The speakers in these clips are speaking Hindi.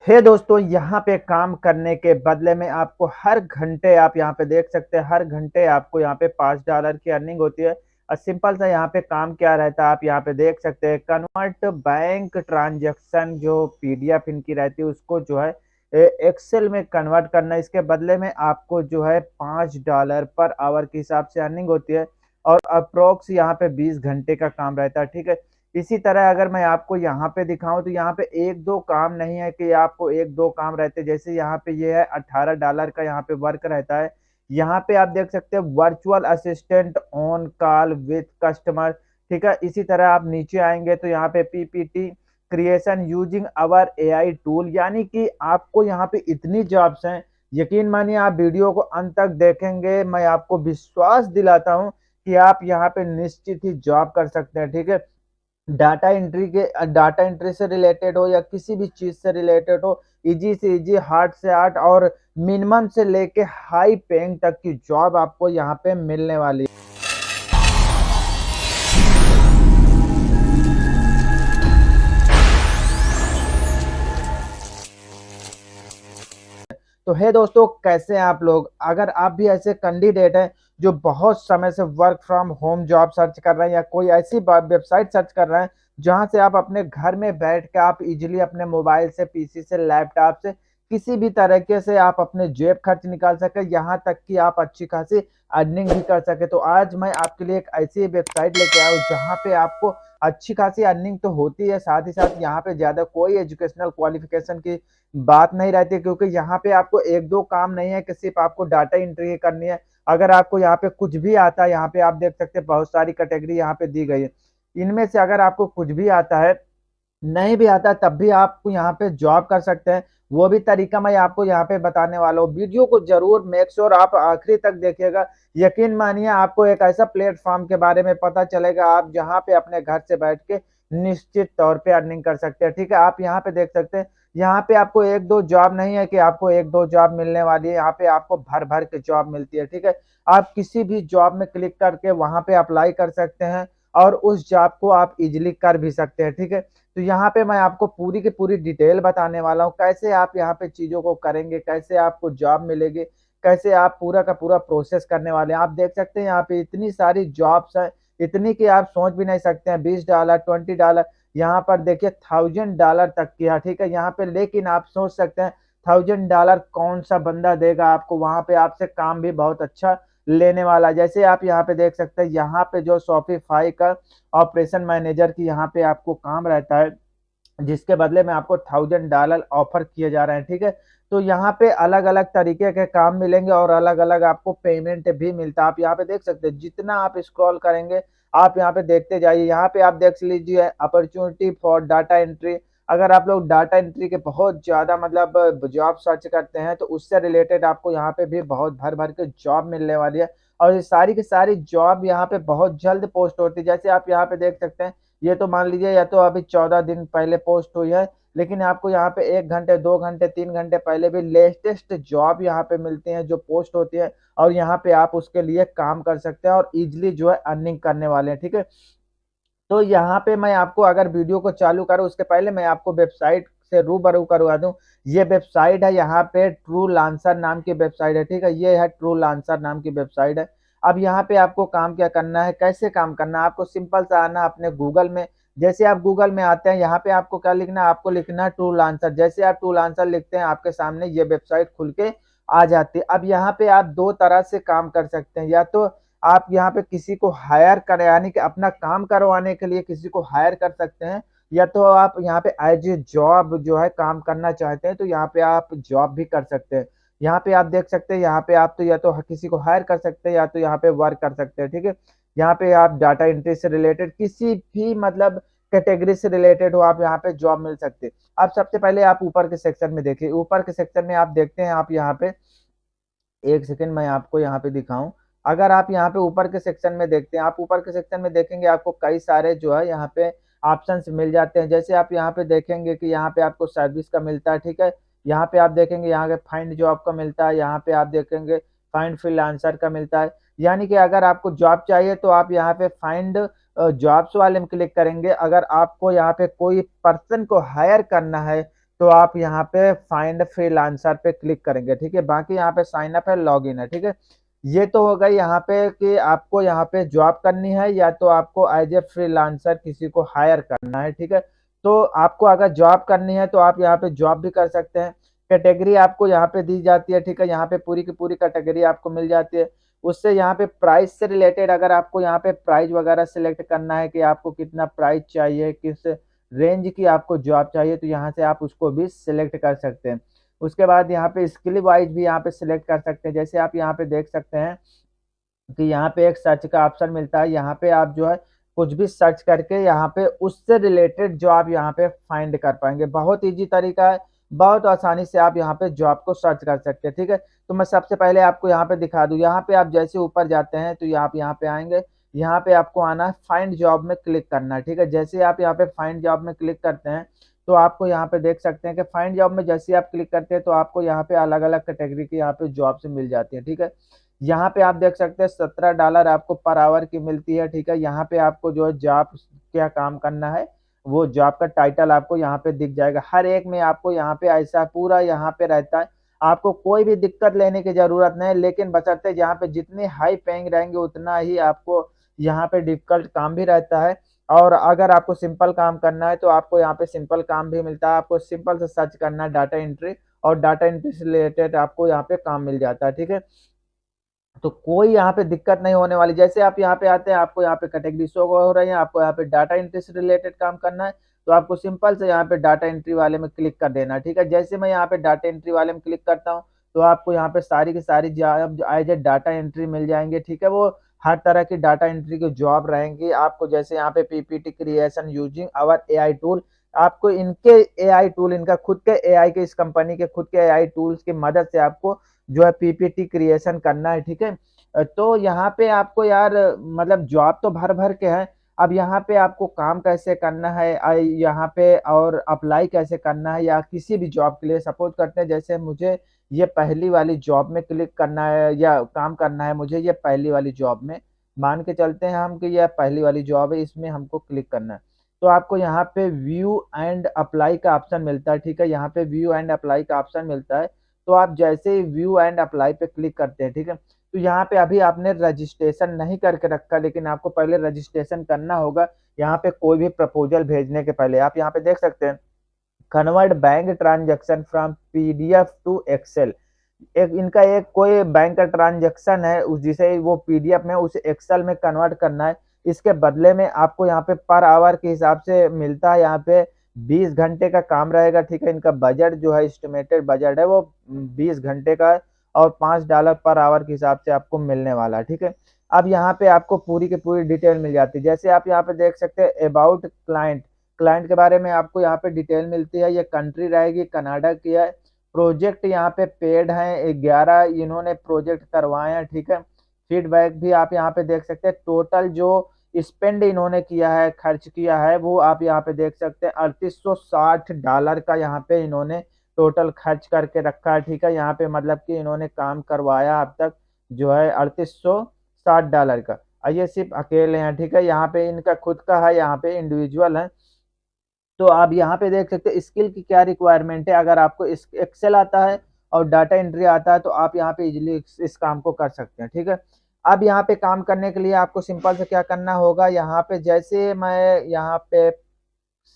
हे दोस्तों, यहाँ पे काम करने के बदले में आपको हर घंटे आप यहाँ पे देख सकते हैं, हर घंटे आपको यहाँ पे $5 की अर्निंग होती है। और सिंपल सा यहाँ पे काम क्या रहता है, आप यहाँ पे देख सकते हैं। कन्वर्ट बैंक ट्रांजैक्शन जो पीडीएफ इनकी रहती है उसको जो है एक्सेल में कन्वर्ट करना। इसके बदले में आपको जो है $5 पर आवर के हिसाब से अर्निंग होती है। और अप्रोक्स यहाँ पे 20 घंटे का काम रहता है, ठीक है। इसी तरह अगर मैं आपको यहाँ पे दिखाऊं तो यहाँ पे एक दो काम नहीं है कि आपको एक दो काम रहते, जैसे यहाँ पे ये है $18 का यहाँ पे वर्क रहता है। यहाँ पे आप देख सकते हैं virtual assistant on call with customer, ठीक है। इसी तरह आप नीचे आएंगे तो यहाँ पे PPT creation using our AI tool, यानी कि आपको यहाँ पे इतनी जॉब्स हैं। यकीन मानिए, आप वीडियो को अंत तक देखेंगे, मैं आपको विश्वास दिलाता हूँ कि आप यहाँ पे निश्चित ही जॉब कर सकते हैं, ठीक है। डाटा एंट्री से रिलेटेड हो या किसी भी चीज से रिलेटेड हो, इजी से इजी, हार्ड से हार्ड और मिनिमम से लेके हाई पेइंग तक की जॉब आपको यहाँ पे मिलने वाली है। तो हे दोस्तों, कैसे हैं आप लोग? अगर आप भी ऐसे कैंडिडेट हैं जो बहुत समय से work from home job search कर रहे हैं या कोई ऐसी वेबसाइट सर्च कर रहे हैं जहां से आप अपने घर में बैठ के आप इजीली अपने मोबाइल से, पीसी से, लैपटॉप से किसी भी तरीके से आप अपने जेब खर्च निकाल सके, यहाँ तक कि आप अच्छी खासी अर्निंग भी कर सके, तो आज मैं आपके लिए एक ऐसी वेबसाइट लेके आया हूँ जहाँ पे आपको अच्छी खासी अर्निंग तो होती है, साथ ही साथ यहाँ पे ज्यादा कोई एजुकेशनल क्वालिफिकेशन की बात नहीं रहती, क्योंकि यहाँ पे आपको एक दो काम नहीं है कि सिर्फ आपको डाटा एंट्री करनी है। अगर आपको यहाँ पे कुछ भी आता है, यहाँ पे आप देख सकते हैं बहुत सारी कैटेगरी यहाँ पे दी गई है। इनमें से अगर आपको कुछ भी आता है, नहीं भी आता तब भी आप यहाँ पे जॉब कर सकते हैं। वो भी तरीका मैं आपको यहाँ पे बताने वाला हूँ। वीडियो को जरूर मेक श्योर आप आखिरी तक देखिएगा। यकीन मानिए, आपको एक ऐसा प्लेटफॉर्म के बारे में पता चलेगा आप जहाँ पे अपने घर से बैठ के निश्चित तौर पे अर्निंग कर सकते हैं, ठीक है। आप यहाँ पे देख सकते हैं, यहाँ पे आपको एक दो जॉब नहीं है कि आपको एक दो जॉब मिलने वाली है, यहाँ पे आपको भर भर के जॉब मिलती है, ठीक है। आप किसी भी जॉब में क्लिक करके वहां पे अप्लाई कर सकते हैं और उस जॉब को आप इजिली कर भी सकते हैं, ठीक है। तो यहाँ पे मैं आपको पूरी की पूरी डिटेल बताने वाला हूँ, कैसे आप यहाँ पे चीजों को करेंगे, कैसे आपको जॉब मिलेगी, कैसे आप पूरा का पूरा प्रोसेस करने वाले हैं। आप देख सकते हैं यहाँ पे इतनी सारी जॉब्स है, इतनी कि आप सोच भी नहीं सकते हैं। $20, $20, यहाँ पर देखिए $1000 तक की है, ठीक है यहाँ पे। लेकिन आप सोच सकते हैं $1000 कौन सा बंदा देगा आपको, वहां पे आपसे काम भी बहुत अच्छा लेने वाला। जैसे आप यहाँ पे देख सकते हैं, यहाँ पे जो शॉपिफाई का ऑपरेशन मैनेजर की यहाँ पे आपको काम रहता है, जिसके बदले में आपको $1000 ऑफर किए जा रहे हैं, ठीक है। तो यहाँ पे अलग अलग तरीके के काम मिलेंगे और अलग अलग आपको पेमेंट भी मिलता है। आप यहाँ पे देख सकते हैं, जितना आप स्क्रॉल करेंगे आप यहाँ पे देखते जाइए। यहाँ पे आप देख लीजिए अपॉर्चुनिटी फॉर डाटा एंट्री। अगर आप लोग डाटा एंट्री के बहुत ज्यादा मतलब जॉब सर्च करते हैं तो उससे रिलेटेड आपको यहाँ पे भी बहुत भर भर के जॉब मिलने वाली है। और ये सारी की सारी जॉब यहाँ पे बहुत जल्द पोस्ट होती है। जैसे आप यहाँ पे देख सकते हैं, ये तो मान लीजिए या तो अभी 14 दिन पहले पोस्ट हुई है, लेकिन आपको यहाँ पे 1 घंटे, 2 घंटे, 3 घंटे पहले भी लेटेस्ट जॉब यहाँ पे मिलती हैं जो पोस्ट होती है। और यहाँ पे आप उसके लिए काम कर सकते हैं और इजिली जो है अर्निंग करने वाले हैं, ठीक है। तो यहाँ पे मैं आपको अगर वीडियो को चालू करूँ उसके पहले मैं आपको वेबसाइट से रूबरू करवा दूं। ये वेबसाइट है, यहाँ पे ट्रू लांसर नाम की वेबसाइट है, ठीक है। ये है ट्रू लांसर नाम की वेबसाइट है। अब यहाँ पे आपको काम क्या करना है, कैसे काम करना है, आपको सिंपल सा आना अपने गूगल में। जैसे आप गूगल में आते हैं, यहाँ पे आपको क्या लिखना है, आपको लिखना है ट्रू लांसर। जैसे आप ट्रू लांसर लिखते हैं, आपके सामने ये वेबसाइट खुल के आ जाती है। अब यहाँ पे आप दो तरह से काम कर सकते हैं, या तो आप यहाँ पे किसी को हायर कर, यानी कि अपना काम करवाने के लिए किसी को हायर कर सकते हैं, या तो आप यहाँ पे एज ए जॉब जो है काम करना चाहते हैं तो यहाँ पे आप जॉब भी कर सकते हैं। यहाँ पे आप देख सकते हैं, यहाँ पे आप तो या तो किसी को हायर कर सकते हैं या तो यहाँ पे वर्क कर सकते हैं, ठीक है। यहाँ पे आप डाटा एंट्री से रिलेटेड किसी भी मतलब कैटेगरी से रिलेटेड हो, आप यहाँ पे जॉब मिल सकते हैं। आप सबसे पहले आप ऊपर के सेक्शन में देखिए, ऊपर के सेक्शन में आप देखते हैं, आप यहाँ पे एक सेकंड मैं आपको यहाँ पे दिखाऊं। अगर आप यहाँ पे ऊपर के सेक्शन में देखते हैं, आप ऊपर के सेक्शन में देखेंगे आपको कई सारे जो है यहाँ पे ऑप्शंस मिल जाते हैं। जैसे आप यहाँ पे देखेंगे कि यहाँ पे आपको सर्विस का मिलता है, ठीक है। यहाँ पे आप देखेंगे यहाँ पे फाइंड जॉब का मिलता है, यहाँ पे आप देखेंगे फाइंड फ्रीलांसर का मिलता है। यानी कि अगर आपको जॉब चाहिए तो आप यहाँ पे फाइंड जॉब्स वाले में क्लिक करेंगे। अगर आपको यहाँ पे कोई पर्सन को हायर करना है तो आप यहाँ पे फाइंड फ्रीलांसर पे क्लिक करेंगे, ठीक है। बाकी यहाँ पे साइन अप है, लॉगिन है, ठीक है। ये तो हो गई यहाँ पे कि आपको यहाँ पे जॉब करनी है या तो आपको एज ए फ्रीलांसर किसी को हायर करना है, ठीक है। तो आपको अगर जॉब करनी है तो आप यहाँ पे जॉब भी कर सकते हैं। कैटेगरी आपको यहाँ पे दी जाती है, ठीक है। यहाँ पे पूरी की पूरी कैटेगरी आपको मिल जाती है। उससे यहाँ पे प्राइस से रिलेटेड अगर आपको यहाँ पे प्राइस वगैरह सिलेक्ट करना है कि आपको कितना प्राइस चाहिए, किस रेंज की आपको जॉब चाहिए, तो यहाँ से आप उसको भी सिलेक्ट कर सकते हैं। उसके बाद यहाँ पे स्किल वाइज भी यहाँ पे सिलेक्ट कर सकते हैं। जैसे आप यहाँ पे देख सकते हैं कि यहाँ पे एक सर्च का ऑप्शन मिलता है। यहाँ पे आप जो है कुछ भी सर्च करके यहाँ पे उससे रिलेटेड जॉब यहाँ पे फाइंड कर पाएंगे। बहुत इजी तरीका है, बहुत आसानी से आप यहाँ पे जॉब को सर्च कर सकते हैं, ठीक है। तो मैं सबसे पहले आपको यहाँ पे दिखा दूं। यहाँ पे आप जैसे ऊपर जाते हैं तो आप यहाँ पे आएंगे। यहाँ पे आपको आना है फाइंड जॉब में क्लिक करना है, ठीक है। जैसे आप यहाँ पे फाइंड जॉब में क्लिक करते हैं तो आपको यहाँ पे देख सकते हैं कि फाइंड जॉब में जैसे आप क्लिक करते हैं तो आपको यहाँ पे अलग अलग कैटेगरी की यहाँ पे जॉब से मिल जाती है, ठीक है। यहाँ पे आप देख सकते हैं $17 आपको पर आवर की मिलती है, ठीक है। यहाँ पे आपको जो है जॉब क्या काम करना है वो जॉब का टाइटल आपको यहाँ पे दिख जाएगा। हर एक में आपको यहाँ पे ऐसा पूरा यहाँ पे रहता है। आपको कोई भी दिक्कत लेने की जरूरत नहीं, लेकिन बशर्ते यहाँ पे जितने हाई पेइंग रहेंगे उतना ही आपको यहाँ पे डिफिकल्ट काम भी रहता है। और अगर आपको सिंपल काम करना है तो आपको यहाँ पे सिंपल काम भी मिलता है। आपको सिंपल से सर्च करना है डाटा एंट्री, और डाटा एंट्री से रिलेटेड आपको यहाँ पे काम मिल जाता है, ठीक है। तो कोई यहाँ पे दिक्कत नहीं होने वाली। जैसे आप यहाँ पे आते हैं, आपको यहाँ पे कैटेगरी शो हो रही है, आपको यहाँ पे डाटा एंट्री से रिलेटेड काम करना है, तो आपको सिंपल से यहाँ पे डाटा एंट्री वाले में क्लिक कर देना, ठीक है। जैसे मैं यहाँ पे डाटा एंट्री वाले में क्लिक करता हूँ तो आपको यहाँ पे सारी की सारी job as a data entry मिल जाएंगे, ठीक है। वो हर तरह की डाटा एंट्री की जॉब रहेंगी आपको। जैसे यहाँ पे PPT creation using our AI tool, आपको इनके एआई टूल, इनका खुद के एआई के, इस कंपनी के खुद के एआई टूल्स की मदद से आपको जो है पीपीटी क्रिएशन करना है, ठीक है। तो यहाँ पे आपको यार मतलब जॉब तो भर भर के है। अब यहाँ पे आपको काम कैसे करना है, यहाँ पे और अप्लाई कैसे करना है, या किसी भी जॉब के लिए सपोज करते हैं जैसे मुझे ये पहली वाली जॉब में क्लिक करना है या काम करना है, मुझे ये पहली वाली जॉब में मान के चलते हैं हम कि यह पहली वाली जॉब है, इसमें हमको क्लिक करना है। तो आपको यहाँ पे व्यू एंड अप्लाई का ऑप्शन मिलता है, ठीक है। यहाँ पे व्यू एंड अप्लाई का ऑप्शन मिलता है। तो आप जैसे ही व्यू एंड अप्लाई पे क्लिक करते हैं, ठीक है, तो यहाँ पे अभी आपने रजिस्ट्रेशन नहीं करके रखा, लेकिन आपको पहले रजिस्ट्रेशन करना होगा। यहाँ पे कोई भी प्रपोजल भेजने के पहले आप यहाँ पे देख सकते हैं convert bank transaction from PDF to Excel. एक इनका एक कोई बैंक का ट्रांजैक्शन है उस जिसे वो पीडीएफ में उसे एक्सेल में कन्वर्ट करना है। इसके बदले में आपको यहाँ पे पर आवर के हिसाब से मिलता है। यहाँ पे 20 घंटे का काम रहेगा, ठीक है। इनका बजट जो है एस्टिमेटेड बजट है वो 20 घंटे का है, और $5 पर आवर के हिसाब से आपको मिलने वाला है, ठीक है। अब यहाँ पे आपको पूरी की पूरी डिटेल मिल जाती है। जैसे आप यहाँ पे देख सकते हैं अबाउट क्लाइंट, क्लाइंट के बारे में आपको यहाँ पे डिटेल मिलती है। ये कंट्री रहेगी कनाडा की है। प्रोजेक्ट यहाँ पे पेड है 11 इन्होंने प्रोजेक्ट करवाए हैं, ठीक है। फीडबैक भी आप यहाँ पे देख सकते हैं। टोटल जो स्पेंड इन्होंने किया है, खर्च किया है, वो आप यहाँ पे देख सकते हैं $3860 का यहाँ पे इन्होंने टोटल खर्च करके रखा है, ठीक है। यहाँ पे मतलब कि इन्होंने काम करवाया अब तक जो है $3860 का, और ये सिर्फ अकेले हैं, ठीक है। यहाँ पे इनका खुद का है, यहाँ पे इंडिविजुअल है। तो आप यहाँ पे देख सकते हैं स्किल की क्या रिक्वायरमेंट है। अगर आपको एक्सेल आता है और डाटा एंट्री आता है तो आप यहाँ पे इजीली इस काम को कर सकते हैं, ठीक है। अब यहाँ पे काम करने के लिए आपको सिंपल से क्या करना होगा, यहाँ पे जैसे मैं यहाँ पे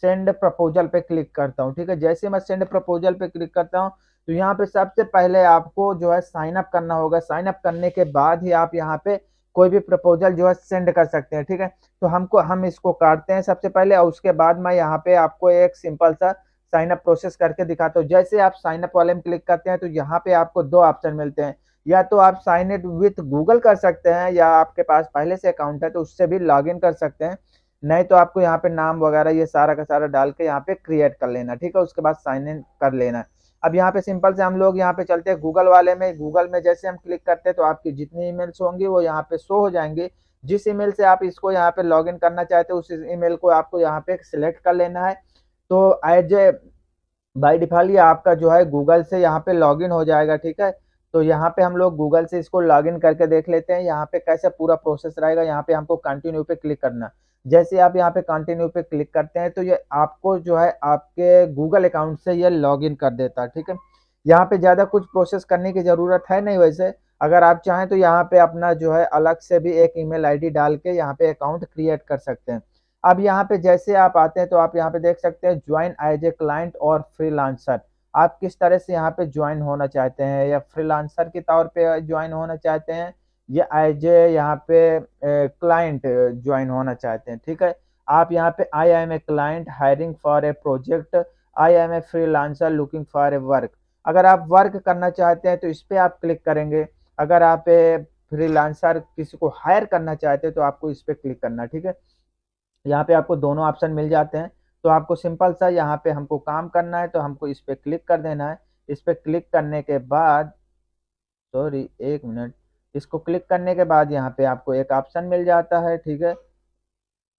सेंड प्रपोजल पे क्लिक करता हूँ, ठीक है। जैसे मैं सेंड प्रपोजल पे क्लिक करता हूँ तो यहाँ पे सबसे पहले आपको जो है साइन अप करना होगा। साइन अप करने के बाद ही आप यहाँ पे कोई भी प्रपोजल जो है सेंड कर सकते हैं, ठीक है। तो हम इसको काटते हैं सबसे पहले, और उसके बाद मैं यहाँ पे आपको एक सिंपल सा साइन अप प्रोसेस करके दिखाता हूँ। जैसे आप साइन अप वाले में क्लिक करते हैं तो यहाँ पे आपको दो ऑप्शन मिलते हैं। या तो आप साइन इन विथ गूगल कर सकते हैं, या आपके पास पहले से अकाउंट है तो उससे भी लॉग इन कर सकते हैं। नहीं तो आपको यहाँ पे नाम वगैरह ये सारा का सारा डाल के यहाँ पे क्रिएट कर लेना, ठीक है। उसके बाद साइन इन कर लेना। अब यहाँ पे सिंपल से हम लोग यहाँ पे चलते हैं गूगल वाले में। गूगल में जैसे हम क्लिक करते हैं तो आपकी जितनी ईमेल्स होंगी वो यहाँ पे शो हो जाएंगी। जिस ईमेल से आप इसको यहाँ पे लॉग इन करना चाहते हैं उस ईमेल को आपको यहाँ पे सिलेक्ट कर लेना है। तो एज ए बाय डिफॉल्ट ये आपका जो है गूगल से यहाँ पे लॉगिन हो जाएगा, ठीक है। तो यहाँ पे हम लोग गूगल से इसको लॉगिन करके देख लेते हैं यहाँ पे कैसे पूरा प्रोसेस रहेगा। यहाँ पे हमको कंटिन्यू पे क्लिक करना। जैसे आप यहाँ पे कंटिन्यू पे क्लिक करते हैं तो ये आपको जो है आपके गूगल अकाउंट से ये लॉगिन कर देता है, ठीक है। यहाँ पे ज़्यादा कुछ प्रोसेस करने की ज़रूरत है नहीं वैसे। अगर आप चाहें तो यहाँ पे अपना जो है अलग से भी एक ईमेल आईडी डाल के यहाँ पे अकाउंट क्रिएट कर सकते हैं। अब यहाँ पे जैसे आप आते हैं तो आप यहाँ पे देख सकते हैं ज्वाइन एज ए क्लाइंट और फ्रीलांसर। आप किस तरह से यहाँ पे ज्वाइन होना चाहते हैं, या फ्रीलांसर के तौर पे ज्वाइन होना चाहते हैं, या एज ए यहाँ पे क्लाइंट ज्वाइन होना चाहते हैं, ठीक है। आप यहाँ पे I am a client hiring for a project, I am a freelancer looking for a work. अगर आप वर्क करना चाहते हैं तो इस पे आप क्लिक करेंगे। अगर आप फ्रीलांसर किसी को हायर करना चाहते हैं तो आपको इस पे क्लिक करना, ठीक है। यहाँ पे आपको दोनों ऑप्शन मिल जाते हैं। तो आपको सिंपल सा यहाँ पे हमको काम करना है तो हमको इस पे क्लिक कर देना है। इस पे क्लिक करने के बाद, सॉरी एक मिनट, इसको क्लिक करने के बाद यहाँ पे आपको एक ऑप्शन मिल जाता है, ठीक है।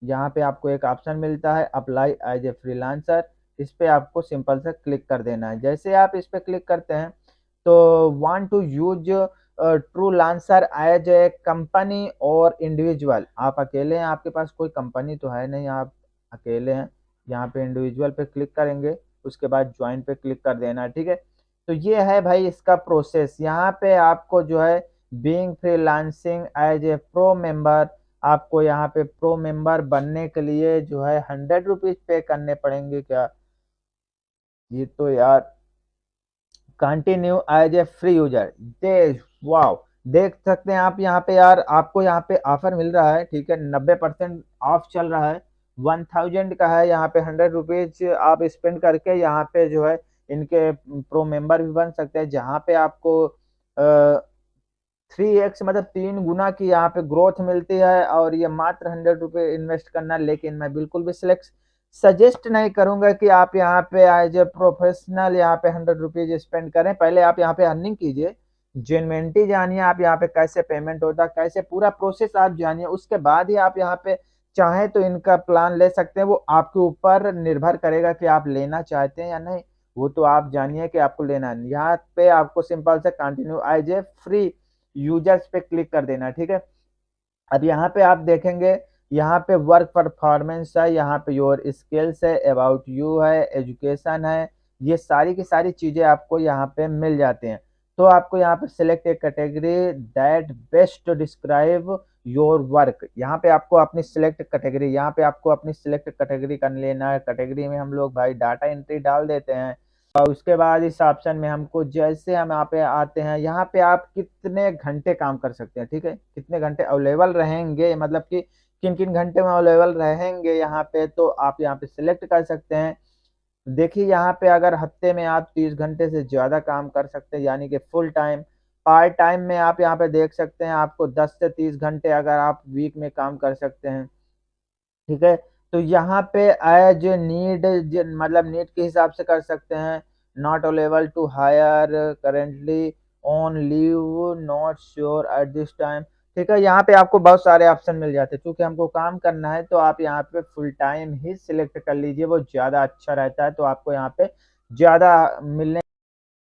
यहाँ पे आपको एक ऑप्शन मिलता है अप्लाई एज ए फ्रीलांसर। इस पे आपको सिंपल से क्लिक कर देना है। जैसे आप इस पे क्लिक करते हैं तो want to use Truelancer as a company और इंडिविजुअल। आप अकेले हैं, आपके पास कोई कंपनी तो है नहीं, आप अकेले हैं। यहाँ पे इंडिविजुअल पे क्लिक करेंगे, उसके बाद ज्वाइन पे क्लिक कर देना है, ठीक है। तो ये है भाई इसका प्रोसेस। यहाँ पे आपको जो है being freelancing as a pro member, आपको यहाँ पे प्रो मेंबर बनने के लिए जो है 100 रुपीज पे करने पड़ेंगे क्या? ये तो यार continue as a free user दे, वाओ, देख सकते हैं आप यहाँ पे यार, आपको यहाँ पे ऑफर मिल रहा है, ठीक है। 90% ऑफ चल रहा है, 1000 का है। यहाँ पे 100 रुपीज आप स्पेंड करके यहाँ पे जो है इनके प्रो मेंबर भी बन सकते हैं, जहाँ पे आपको 3x मतलब 3 गुना की यहाँ पे ग्रोथ मिलती है। और ये मात्र 100 रुपये इन्वेस्ट करना। लेकिन मैं बिल्कुल भी सजेस्ट नहीं करूंगा कि आप यहाँ पे एज ए प्रोफेशनल यहाँ पे 100 रुपीज स्पेंड करें। पहले आप यहाँ पे अर्निंग कीजिए, जेन्युइनिटी जानिए, आप यहाँ पे कैसे पेमेंट होता है, कैसे पूरा प्रोसेस आप जानिए, उसके बाद ही आप यहाँ पे चाहें तो इनका प्लान ले सकते हैं। वो आपके ऊपर निर्भर करेगा कि आप लेना चाहते हैं या नहीं, वो तो आप जानिए कि आपको लेना है। यहाँ पे आपको सिंपल से continue as a free users पे क्लिक कर देना, ठीक है। अब यहाँ पे आप देखेंगे, यहाँ पे वर्क परफॉर्मेंस है, यहाँ पे योर स्किल्स है, अबाउट यू है, एजुकेशन है, ये सारी की सारी चीजें आपको यहाँ पे मिल जाती हैं। तो आपको यहाँ पे select A category that best describe your work. यहाँ पे आपको अपनी सिलेक्ट कैटेगरी, यहाँ पे आपको अपनी सिलेक्ट कैटेगरी कर लेना है। कैटेगरी में हम लोग भाई डाटा एंट्री डाल देते हैं। और उसके बाद इस ऑप्शन में हमको, जैसे हम यहाँ पे आते हैं, यहाँ पे आप कितने घंटे काम कर सकते हैं, ठीक है, कितने घंटे अवेलेबल रहेंगे, मतलब कि किन किन घंटे में अवेलेबल रहेंगे यहाँ पे, तो आप यहाँ पे सिलेक्ट कर सकते हैं। देखिए यहाँ पे अगर हफ्ते में आप 30 घंटे से ज्यादा काम कर सकते हैं, यानी कि फुल टाइम। पार्ट टाइम में आप यहाँ पे देख सकते हैं आपको 10 से 30 घंटे अगर आप वीक में काम कर सकते हैं, ठीक है। तो यहाँ पे एज नीड, मतलब नीड के हिसाब से कर सकते हैं। Not available to hire currently, on leave, not sure at this time, ठीक है। यहाँ पे आपको बहुत सारे ऑप्शन मिल जाते हैं। क्योंकि हमको काम करना है तो आप यहाँ पे फुल टाइम ही सिलेक्ट कर लीजिए, वो ज्यादा अच्छा रहता है। तो आपको यहाँ पे ज्यादा मिलने